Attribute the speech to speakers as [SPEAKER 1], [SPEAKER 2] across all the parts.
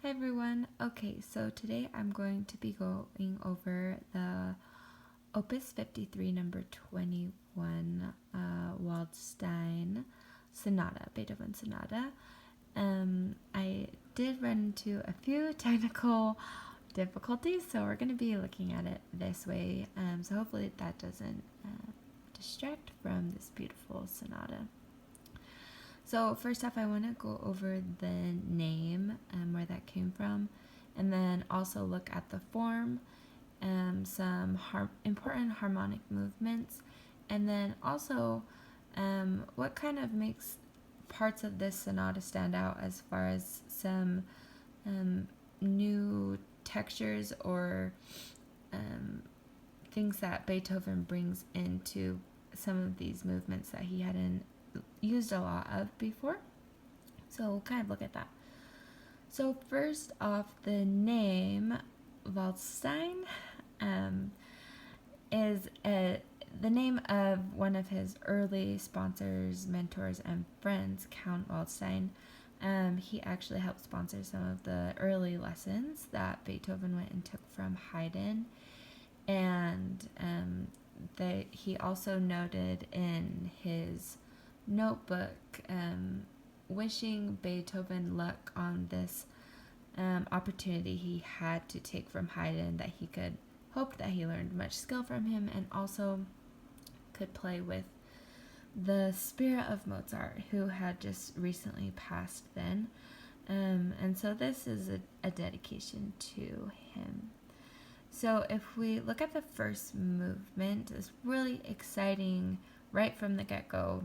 [SPEAKER 1] Hi everyone. Okay, so today I'm going to be going over the Opus 53 number 21 Waldstein Sonata, Beethoven Sonata. I did run into a few technical difficulties, so we're going to be looking at it this way. So hopefully that doesn't distract from this beautiful sonata. So first off, I want to go over the name and where that came from, and then also look at the form, some important harmonic movements, and then also what kind of makes parts of this sonata stand out as far as some new textures or things that Beethoven brings into some of these movements that he hadn't used a lot of before. So we'll kind of look at that. So first off, the name Waldstein is the name of one of his early sponsors, mentors, and friends, Count Waldstein. He actually helped sponsor some of the early lessons that Beethoven went and took from Haydn. And he also noted in his notebook wishing Beethoven luck on this opportunity he had to take from Haydn, that he could hope that he learned much skill from him and also could play with the spirit of Mozart, who had just recently passed then. And so this is a dedication to him. So if we look at the first movement, it's really exciting right from the get-go.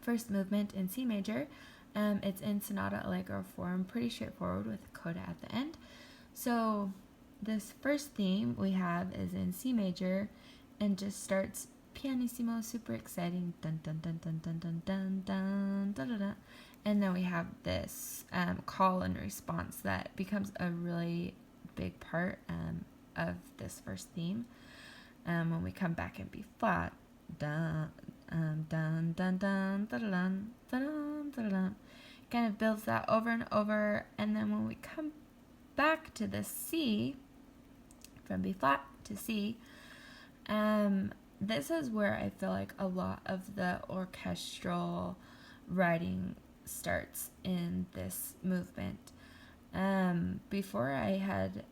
[SPEAKER 1] First movement in C major. It's in Sonata Allegro form, pretty straightforward with a coda at the end. So this first theme we have is in C major and just starts pianissimo, super exciting, dun dun dun dun dun dun dun dun dun dun dun. And then we have this call and response that becomes a really big part of this first theme. When we come back in B flat, dun dun dun dun dun dun dun dun, kind of builds that over and over. And then when we come back to the C, from B flat to C, this is where I feel like a lot of the orchestral writing starts in this movement. Before I had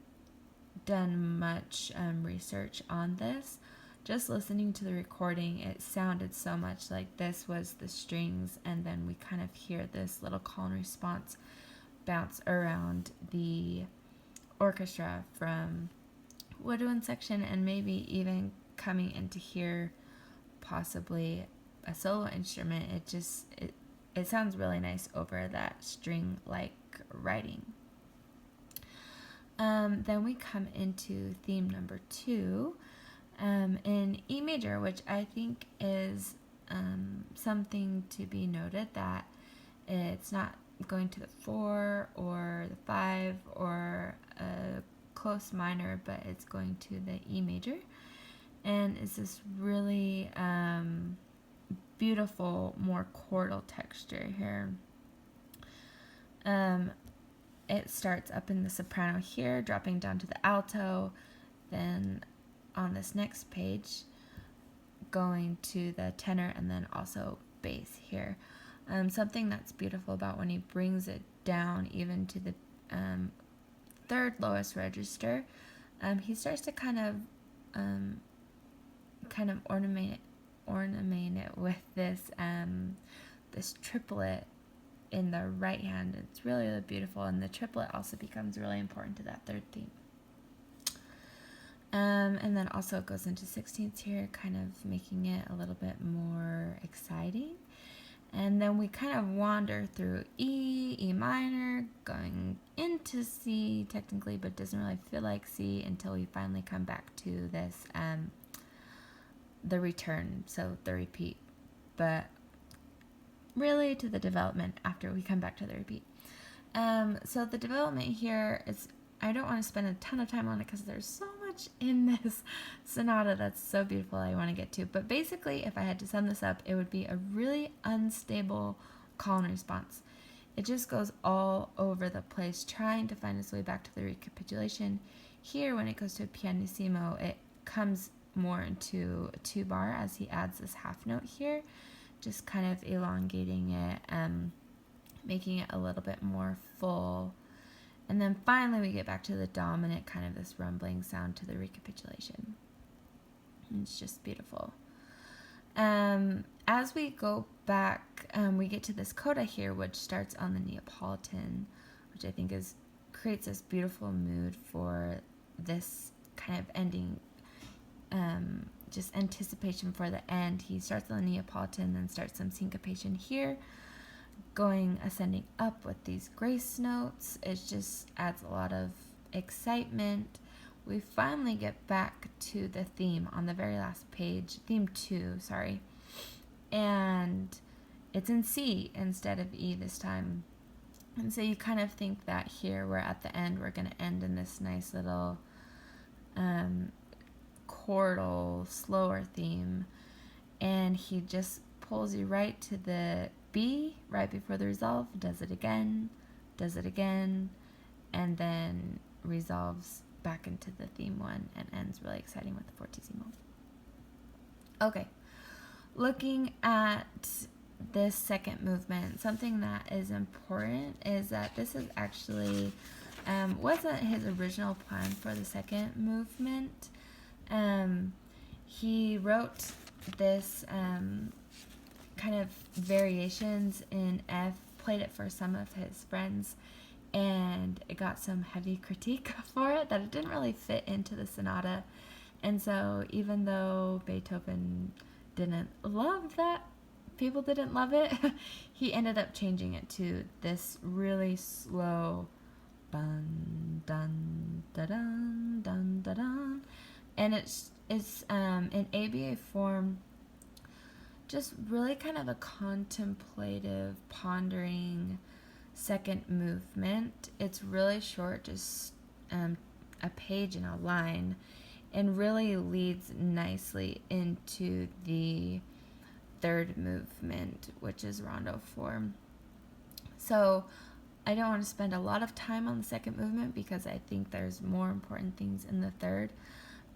[SPEAKER 1] done much research on this, just listening to the recording, it sounded so much like this was the strings, and then we kind of hear this little call and response bounce around the orchestra from woodwind section, and maybe even coming into here possibly a solo instrument. It sounds really nice over that string like writing. Then we come into theme number 2 in E major, which I think is something to be noted, that it's not going to the 4 or the 5 or a close minor, but it's going to the E major. And it's this really beautiful, more chordal texture here. It starts up in the soprano here, dropping down to the alto, then on this next page going to the tenor, and then also bass here. Something that's beautiful about when he brings it down even to the third lowest register, he starts to kind of ornament it with this triplet in the right hand. It's really, really beautiful, and the triplet also becomes really important to that third theme. And then also it goes into 16ths here, kind of making it a little bit more exciting. And then we kind of wander through E minor, going into C technically, but doesn't really feel like C until we finally come back to this, the return, so the repeat. But really to the development after we come back to the repeat. So the development here is, I don't want to spend a ton of time on it because there's so much in this sonata that's so beautiful I want to get to. But basically, if I had to sum this up, it would be a really unstable call and response. it just goes all over the place trying to find its way back to the recapitulation. Here, when it goes to a pianissimo, it comes more into a 2-bar as he adds this half note here, just kind of elongating it, making it a little bit more full. And then finally we get back to the dominant kind of this rumbling sound to the recapitulation. And it's just beautiful. As we go back, we get to this coda here, which starts on the Neapolitan, which I think creates this beautiful mood for this kind of ending, just anticipation for the end. He starts on the Neapolitan, then starts some syncopation here, ascending up with these grace notes. It just adds a lot of excitement. We finally get back to the theme on the very last page, theme 2, sorry, and it's in C instead of E this time. And so you kind of think that here we're at the end, we're going to end in this nice little chordal, slower theme, and he just pulls you right to the B right before the resolve, does it again, and then resolves back into the theme 1 and ends really exciting with the fortissimo. Okay, looking at this second movement, something that is important is that this is actually wasn't his original plan for the second movement. He wrote this kind of variations in F, played it for some of his friends, and it got some heavy critique for it, that it didn't really fit into the sonata. And so even though Beethoven didn't love that, people didn't love it, he ended up changing it to this really slow dun dun da dun dun da dun, and it's in ABA form, just really kind of a contemplative, pondering second movement. It's really short, just a page and a line, and really leads nicely into the third movement, which is rondo form. So I don't want to spend a lot of time on the second movement because I think there's more important things in the third,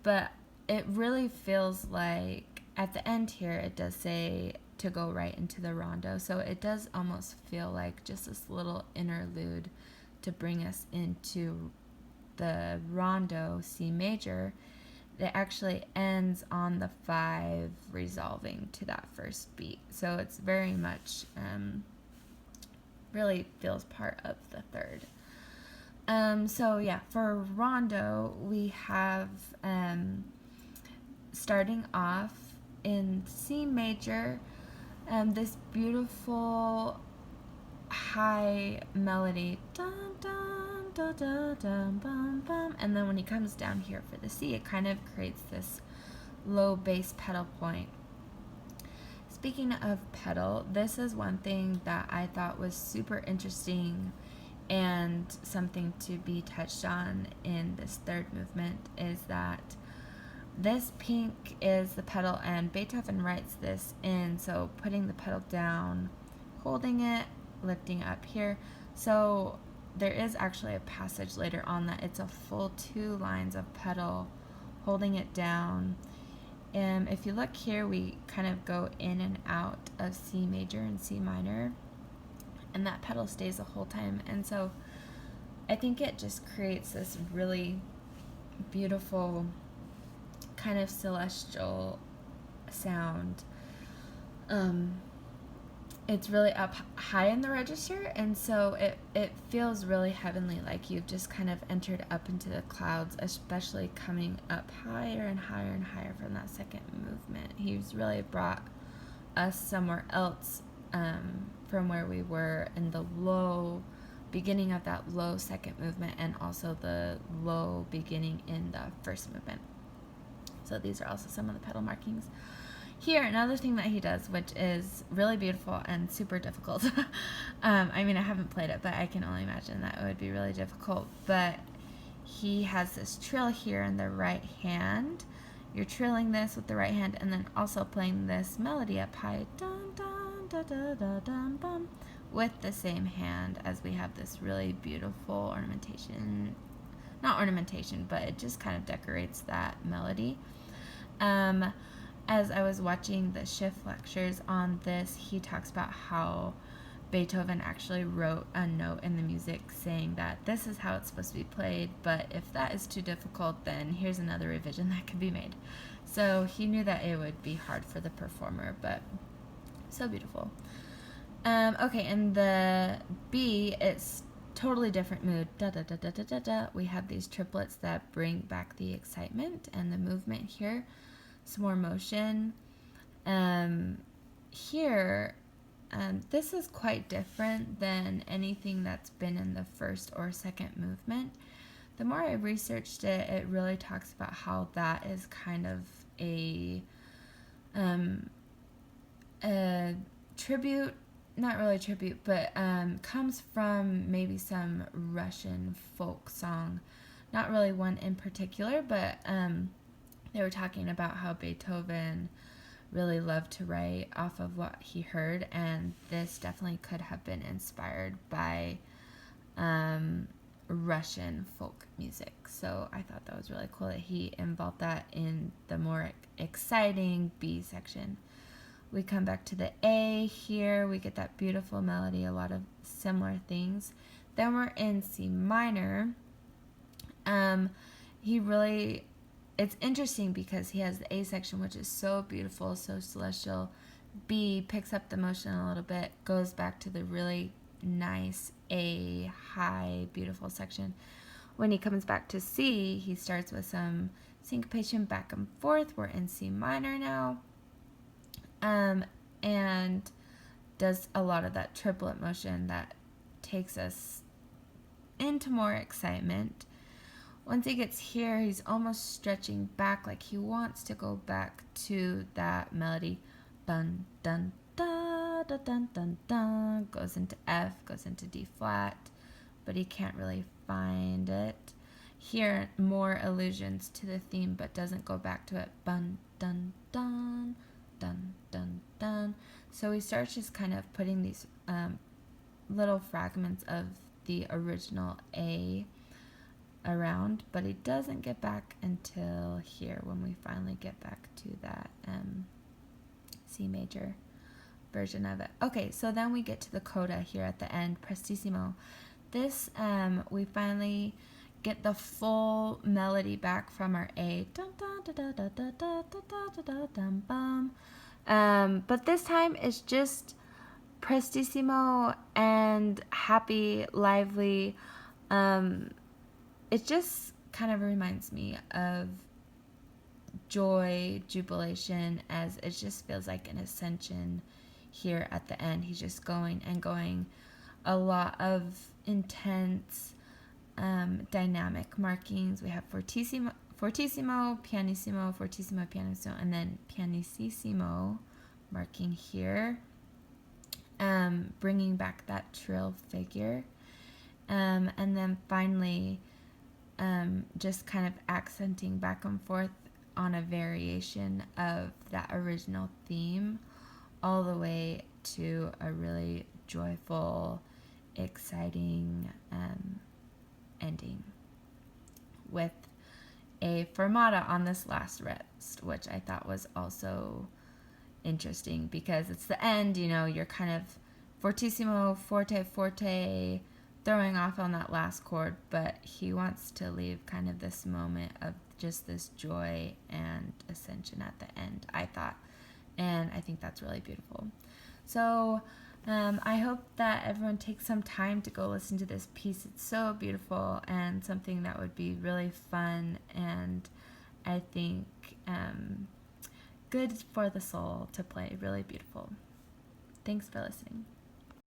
[SPEAKER 1] but it really feels like at the end here it does say to go right into the rondo, so it does almost feel like just this little interlude to bring us into the rondo C major that actually ends on the 5 resolving to that first beat. So it's very much really feels part of the third. So yeah, for rondo we have starting off in C major, this beautiful high melody, dun, dun, dun, dun, dun, bum, bum. And then when he comes down here for the C, it kind of creates this low bass pedal point. Speaking of pedal, this is one thing that I thought was super interesting and something to be touched on in this third movement, is that this pink is the pedal, and Beethoven writes this in, so putting the pedal down, holding it, lifting up here. So there is actually a passage later on that it's a full 2 lines of pedal holding it down. And if you look here, we kind of go in and out of C major and C minor, and that pedal stays the whole time. And so I think it just creates this really beautiful kind of celestial sound. It's really up high in the register, and so it feels really heavenly, like you've just kind of entered up into the clouds, especially coming up higher and higher and higher from that second movement. He's really brought us somewhere else from where we were in the low beginning of that low second movement, and also the low beginning in the first movement. So these are also some of the pedal markings. Here, another thing that he does, which is really beautiful and super difficult. I mean, I haven't played it, but I can only imagine that it would be really difficult. But he has this trill here in the right hand. You're trilling this with the right hand, and then also playing this melody up high, dun dun da da da dun bum, with the same hand as we have this really beautiful ornamentation. Not ornamentation, but it just kind of decorates that melody. As I was watching the Schiff lectures on this, he talks about how Beethoven actually wrote a note in the music saying that this is how it's supposed to be played, but if that is too difficult, then here's another revision that can be made. So he knew that it would be hard for the performer, but so beautiful. Okay, and the B, it's totally different mood. Da da da da da da da. We have these triplets that bring back the excitement and the movement here. Some more motion. Here, this is quite different than anything that's been in the first or second movement. The more I researched it, it really talks about how that is kind of a tribute, not really tribute, but comes from maybe some Russian folk song. Not really one in particular, but they were talking about how Beethoven really loved to write off of what he heard, and this definitely could have been inspired by Russian folk music. So I thought that was really cool that he involved that in the more exciting B section. We come back to the A here. We get that beautiful melody, a lot of similar things. Then we're in C minor. It's interesting because he has the A section, which is so beautiful, so celestial. B picks up the motion a little bit, goes back to the really nice A, high, beautiful section. When he comes back to C, he starts with some syncopation back and forth. We're in C minor now. And does a lot of that triplet motion that takes us into more excitement. Once he gets here, he's almost stretching back, like he wants to go back to that melody. Dun, dun, da, da, dun, dun, dun. Goes into F, goes into D flat, but he can't really find it. Here, more allusions to the theme, but doesn't go back to it. Dun, dun, dun, dun, dun, dun. So he starts just kind of putting these little fragments of the original A around, but he doesn't get back until here when we finally get back to that C major version of it. Okay, so then we get to the coda here at the end, prestissimo. This, we finally get the full melody back from our A. Dun, dun, da, da, da, da, da, da, da, da, dum, bum. But this time it's just prestissimo and happy, lively. It just kind of reminds me of joy, jubilation, as it just feels like an ascension here at the end. He's just going and going. A lot of intense, dynamic markings. We have fortissimo, pianissimo, fortissimo, pianissimo, and then pianissimo marking here, bringing back that trill figure. And then finally, just kind of accenting back and forth on a variation of that original theme, all the way to a really joyful, exciting ending with a fermata on this last rest, which I thought was also interesting because it's the end, you're kind of fortissimo, forte, forte, throwing off on that last chord, but he wants to leave kind of this moment of just this joy and ascension at the end, I thought. And I think that's really beautiful. So I hope that everyone takes some time to go listen to this piece. It's so beautiful and something that would be really fun and I think good for the soul to play. Really beautiful. Thanks for listening.